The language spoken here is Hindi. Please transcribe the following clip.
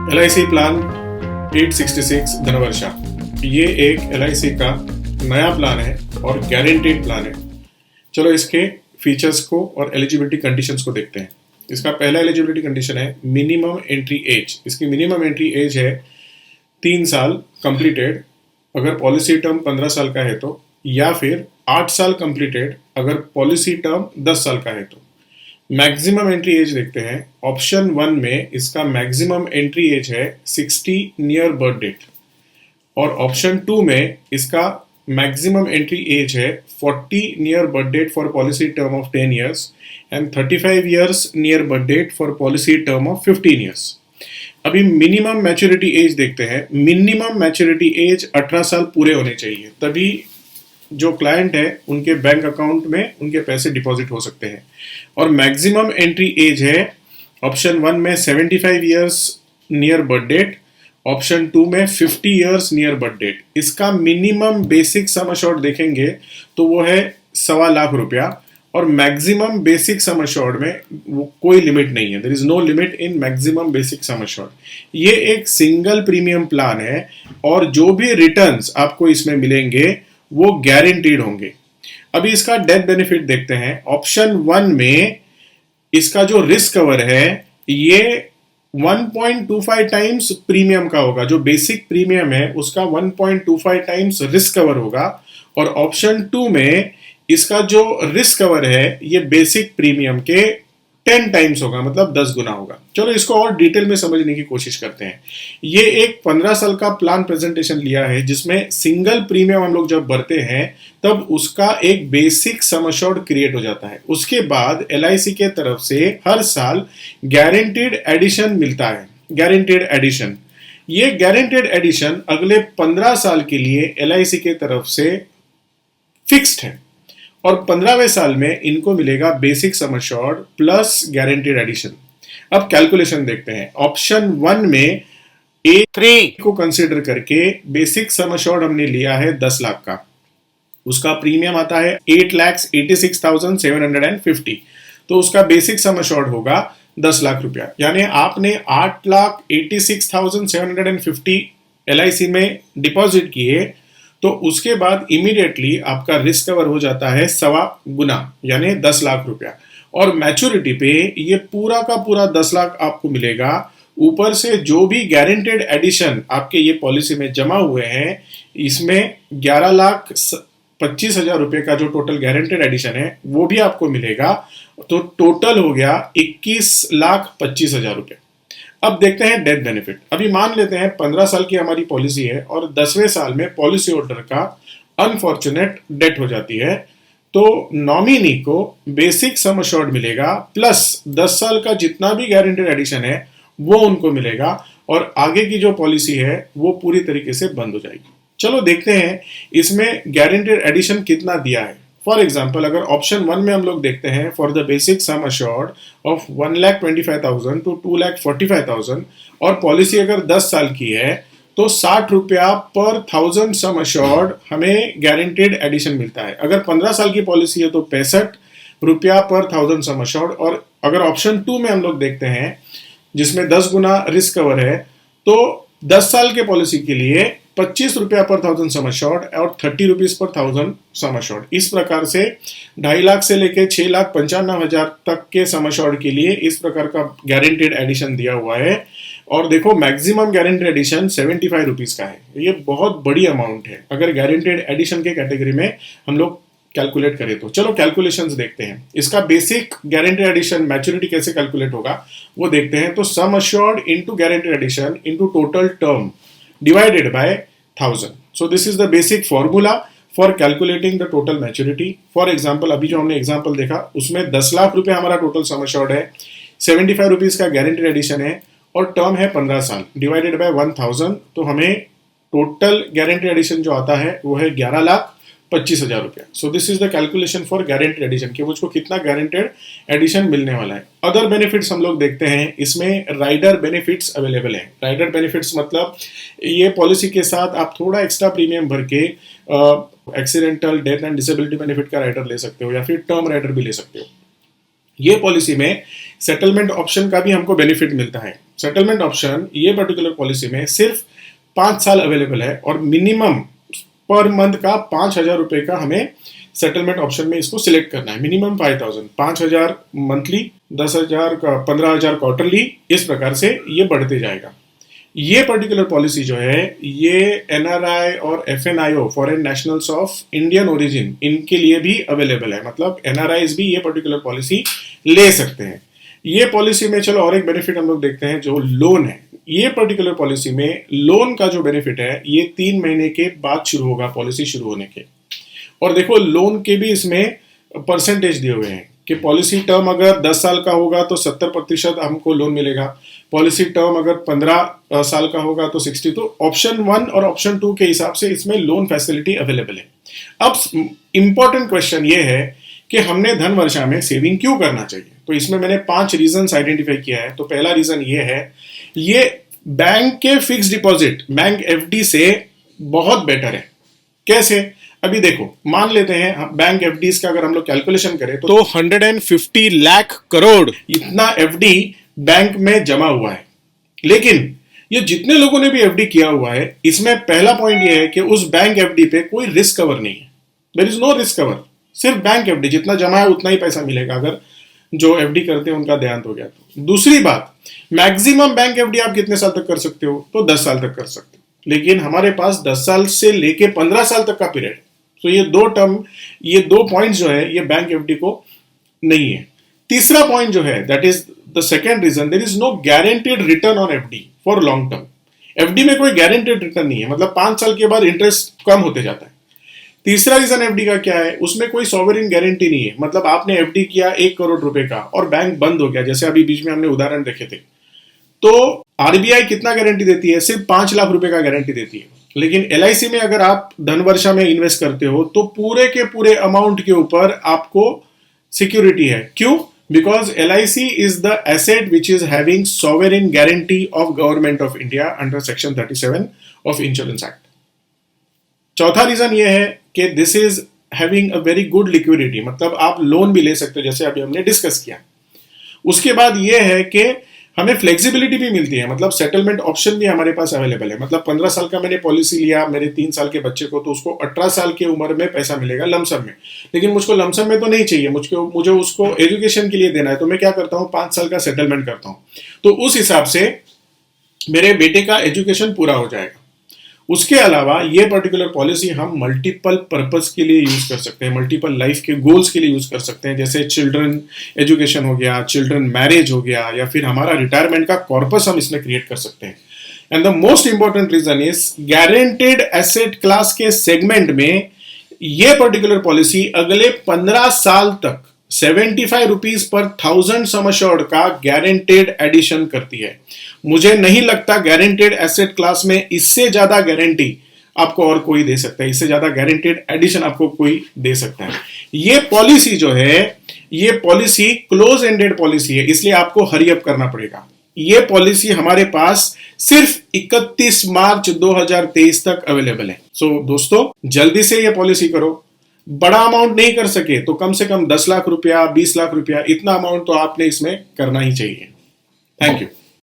LIC प्लान 866 धनवर्षा, ये एक LIC का नया प्लान है और गारंटीड प्लान है। चलो इसके फीचर्स को और एलिजिबिलिटी कंडीशंस को देखते हैं। इसका पहला एलिजिबिलिटी कंडीशन है मिनिमम एंट्री एज। इसकी मिनिमम एंट्री एज है 3 साल कंप्लीटेड अगर पॉलिसी टर्म 15 साल का है तो, या फिर 8 साल कंप्लीटेड अगर पॉलिसी टर्म 10 साल का है तो। मैक्सिमम एंट्री एज देखते हैं। ऑप्शन 1 में इसका मैक्सिमम एंट्री एज है 60 नियर बर्थ डेट और ऑप्शन 2 में इसका मैक्सिमम एंट्री एज है 40 near birth date for policy term of 10 years and 35 years near birth date for policy term of 15 years। अभी मिनिमम मैच्योरिटी एज देखते हैं। मिनिमम मैच्योरिटी एज 18 साल पूरे होने चाहिए, तभी जो क्लाइंट है उनके बैंक अकाउंट में उनके पैसे डिपॉजिट हो सकते हैं। और मैक्सिमम एंट्री एज है ऑप्शन 1 में 75 years near birth date, option 2 में 50 years नियर बर्थ डेट। इसका मिनिमम बेसिक सम अश्योर्ड देखेंगे तो वो है 1.25 लाख रुपया और मैक्सिमम बेसिक सम अश्योर्ड में वो कोई लिमिट नहीं है। There is no limit in maximum basic sum assured. ये एक सिंगल प्रीमियम प्लान है और जो भी रिटर्न्स आपको इसमें मिलेंगे वो गारंटीड होंगे। अभी इसका डेथ बेनिफिट देखते हैं। ऑप्शन 1 में इसका जो रिस्क कवर है ये 1.25 टाइम्स प्रीमियम का होगा। जो बेसिक प्रीमियम है उसका 1.25 टाइम्स रिस्क कवर होगा और ऑप्शन 2 में इसका जो रिस्क कवर है ये बेसिक प्रीमियम के 10 टाइम्स होगा, मतलब 10 गुना होगा। चलो इसको और डिटेल में समझने की कोशिश करते हैं। ये एक 15 साल का प्लान प्रेजेंटेशन लिया है जिसमें सिंगल प्रीमियम हम लोग जब भरते हैं तब उसका एक बेसिक सम अश्योर्ड क्रिएट हो जाता है। उसके बाद LIC के तरफ से हर साल गारंटीड एडिशन मिलता है। गारंटीड एडिशन, ये गारंटीड एडिशन अगले 15 साल के लिए LIC के तरफ से फिक्स्ड है और 15वें साल में इनको मिलेगा basic sum assured plus guaranteed addition. अब कैलकुलेशन देखते हैं। ऑप्शन 1 में A3 को कंसीडर करके बेसिक सम अश्योर्ड हमने लिया है 10 लाख का। उसका प्रीमियम आता है 8,86,750, तो उसका बेसिक सम अश्योर्ड होगा 10 लाख रुपया। यानी आपने 8,86,750 LIC में डिपॉजिट किए तो उसके बाद इमीडिएटली आपका रिस्क कवर हो जाता है 1.25 गुना, यानी 10 लाख रुपया। और मैच्योरिटी पे ये पूरा का पूरा 10 लाख आपको मिलेगा। ऊपर से जो भी गारंटेड एडिशन आपके ये पॉलिसी में जमा हुए हैं इसमें 11,25,000 रुपए का जो टोटल गारंटेड एडिशन है वो भी आपको मिलेगा। तो टोटल हो गया 21,25,000 रुपए। अब देखते हैं डेथ बेनिफिट। अभी मान लेते हैं 15 साल की हमारी पॉलिसी है और 10वें साल में पॉलिसी होल्डर का अनफॉर्चुनेट डेथ हो जाती है तो नॉमिनी को बेसिक सम अश्योर्ड मिलेगा प्लस 10 साल का जितना भी गारंटेड एडिशन है वो उनको मिलेगा और आगे की जो पॉलिसी है वो पूरी तरीके से बंद हो जाएगी। चलो देखते हैं इसमें गारंटेड एडिशन कितना दिया है। फॉर एग्जाम्पल अगर ऑप्शन 1 में हम लोग देखते हैं for the basic sum assured of 1,25,000 to 2,45,000 और पॉलिसी अगर 10 साल की है तो 60 रुपया पर 1000 सम अश्योर्ड हमें गारंटेड एडिशन मिलता है। अगर 15 साल की पॉलिसी है तो 65 रुपया पर 1000 सम अश्योर्ड। और अगर ऑप्शन 2 में हम लोग देखते हैं जिसमें 10 गुना रिस्क कवर है तो 10 साल के पॉलिसी के लिए 25 रुपया पर 1000 सम अश्योर्ड और 30 रुपीज पर 1000 सम अश्योर्ड। इस प्रकार से 2.5 लाख से लेके 6,95,000 तक के सम अश्योर्ड के लिए इस प्रकार का गारंटेड एडिशन दिया हुआ है। और देखो मैक्सिमम गारंटेड एडिशन 75 रुपीज का है। ये बहुत बड़ी अमाउंट है अगर गारंटेड एडिशन के कैटेगरी में हम लोग कैलकुलेट करें तो। चलो कैलकुलेशंस देखते हैं। इसका बेसिक गारंटेड एडिशन मैच्योरिटी कैसे कैलकुलेट होगा वो देखते हैं। तो sum assured into guaranteed addition into total term divided by 1000. So this is the basic formula for calculating the total maturity. For example अभी जो हमने एग्जाम्पल देखा उसमें 10 लाख रुपए हमारा टोटल सम अश्योर्ड है, 75 रुपीज का गारंटेड एडिशन है और टर्म है 15 साल डिवाइडेड बाय 1000 तो हमें टोटल गारंटेड एडिशन जो आता है वो है 11,25,000 रुपया। So this is the calculation for guaranteed addition कि मुझको कितना गारंटेड एडिशन मिलने वाला है। अदर बेनिफिट्स हम लोग देखते हैं। इसमें राइडर बेनिफिट्स अवेलेबल है। राइडर बेनिफिट्स मतलब ये पॉलिसी के साथ आप थोड़ा एक्स्ट्रा प्रीमियम भर के accidental death and disability benefit का राइडर ले सकते हो या फिर टर्म राइडर भी ले सकते हो। ये पॉलिसी में सेटलमेंट ऑप्शन का भी हमको बेनिफिट मिलता है। सेटलमेंट ऑप्शन ये पर्टिकुलर पॉलिसी में सिर्फ 5 साल अवेलेबल है और मिनिमम पर मंथ का 5,000 रुपए का हमें सेटलमेंट ऑप्शन में इसको सिलेक्ट करना है। मिनिमम 5,000, 5,000 मंथली, 10,000 का 15,000 क्वार्टरली, इस प्रकार से ये बढ़ते जाएगा। ये पर्टिकुलर पॉलिसी जो है ये एनआरआई और FNIO, foreign nationals of Indian origin, इनके लिए भी अवेलेबल है। मतलब एनआरआईज भी ये पर्टिकुलर पॉलिसी ले सकते हैं। ये पॉलिसी में चलो और एक बेनिफिट हम लोग देखते हैं, जो लोन है। ये पर्टिकुलर पॉलिसी में लोन का जो बेनिफिट है ये 3 महीने के बाद शुरू होगा, पॉलिसी शुरू होने के। और देखो लोन के भी इसमें परसेंटेज दिए हुए हैं कि पॉलिसी टर्म अगर 10 साल का होगा तो 70% हमको लोन मिलेगा, पॉलिसी टर्म अगर 15 साल का होगा तो 60। तो ऑप्शन 1 और ऑप्शन 2 के हिसाब से इसमें लोन फैसिलिटी अवेलेबल है। अब इंपॉर्टेंट क्वेश्चन ये है कि हमने धन वर्षा में सेविंग क्यों करना चाहिए। तो इसमें मैंने 5 रीजंस आइडेंटिफाई किया है। तो पहला रीजन ये है, ये बैंक के फिक्स डिपॉजिट, बैंक एफडी से बहुत बेटर है। कैसे? अभी देखो, मान लेते हैं बैंक एफडीज का अगर हम लोग कैलकुलेशन करें तो 150 लाख करोड़ इतना एफडी बैंक में जमा हुआ है। लेकिन ये जितने लोगों ने भी एफडी किया हुआ है, इसमें पहला पॉइंट ये है कि उस बैंक एफडी पे कोई रिस्क कवर नहीं है। There is no risk cover. सिर्फ बैंक एफडी जितना जमा है उतना ही पैसा मिलेगा अगर जो एफडी करते हैं उनका देहांत हो गया तो। दूसरी बात, मैक्सिमम बैंक एफडी आप कितने साल तक कर सकते हो? तो 10 साल तक कर सकते हो। लेकिन हमारे पास 10 साल से लेके 15 साल तक का पीरियड है। तो ये दो पॉइंट जो है ये बैंक एफडी को नहीं है। तीसरा पॉइंट जो है, that is the second reason, there is no guaranteed return on FD for long term. FD में कोई गारंटेड रिटर्न नहीं है, मतलब 5 साल के बाद इंटरेस्ट कम होते जाता है। तीसरा रीजन एफडी का क्या है, उसमें कोई सॉवरेन गारंटी नहीं है। मतलब आपने एफडी किया 1 करोड़ रुपए का और बैंक बंद हो गया, जैसे अभी बीच में हमने उदाहरण देखे थे, तो आरबीआई कितना गारंटी देती है? सिर्फ 5 लाख रुपए का गारंटी देती है। लेकिन एलआईसी में अगर आप धन वर्षा में इन्वेस्ट करते हो तो पूरे के पूरे अमाउंट के ऊपर आपको सिक्योरिटी है। क्यों? Because LIC is the asset which is having sovereign guarantee of government of India under section 37 of insurance act. चौथा रीजन ये है कि this is having a very good liquidity, मतलब आप लोन भी ले सकते हो, जैसे अभी हमने डिस्कस किया। उसके बाद ये है कि हमें फ्लेक्सिबिलिटी भी मिलती है, मतलब सेटलमेंट ऑप्शन भी हमारे पास अवेलेबल है। मतलब 15 साल का मैंने पॉलिसी लिया मेरे 3 साल के बच्चे को, तो उसको 18 साल की उम्र में पैसा मिलेगा लमसम में। लेकिन मुझको लमसम में तो नहीं चाहिए, मुझे उसको एजुकेशन के लिए देना है, तो मैं क्या करता हूँ, 5 साल का सेटलमेंट करता हूँ। तो उस हिसाब से मेरे बेटे का एजुकेशन पूरा हो जाएगा। उसके अलावा ये पर्टिकुलर पॉलिसी हम मल्टीपल पर्पस के लिए यूज कर सकते हैं, मल्टीपल लाइफ के गोल्स के लिए यूज कर सकते हैं। जैसे चिल्ड्रन एजुकेशन हो गया, चिल्ड्रन मैरिज हो गया, या फिर हमारा रिटायरमेंट का कॉर्पस हम इसमें क्रिएट कर सकते हैं। And the most important reason is guaranteed asset class के सेगमेंट में ये पर्टिकुलर पॉलिसी अगले 15 साल तक 75 रुपीज पर 1000 सम एश्योर्ड का गारंटेड एडिशन करती है। मुझे नहीं लगता गारंटेड एसेट क्लास में इससे ज्यादा गारंटी आपको और कोई दे सकता है, इससे ज्यादा गारंटेड एडिशन आपको कोई दे सकता है। ये पॉलिसी जो है, ये पॉलिसी क्लोज एंडेड पॉलिसी है, इसलिए आपको हरी अप करना पड़ेगा। ये पॉलिसी हमारे पास सिर्फ 31 मार्च 2023 तक अवेलेबल है। सो दोस्तों, जल्दी से ये पॉलिसी करो। बड़ा अमाउंट नहीं कर सके तो कम से कम 10 लाख रुपया, 20 लाख रुपया, इतना अमाउंट तो आपने इसमें करना ही चाहिए। Thank you.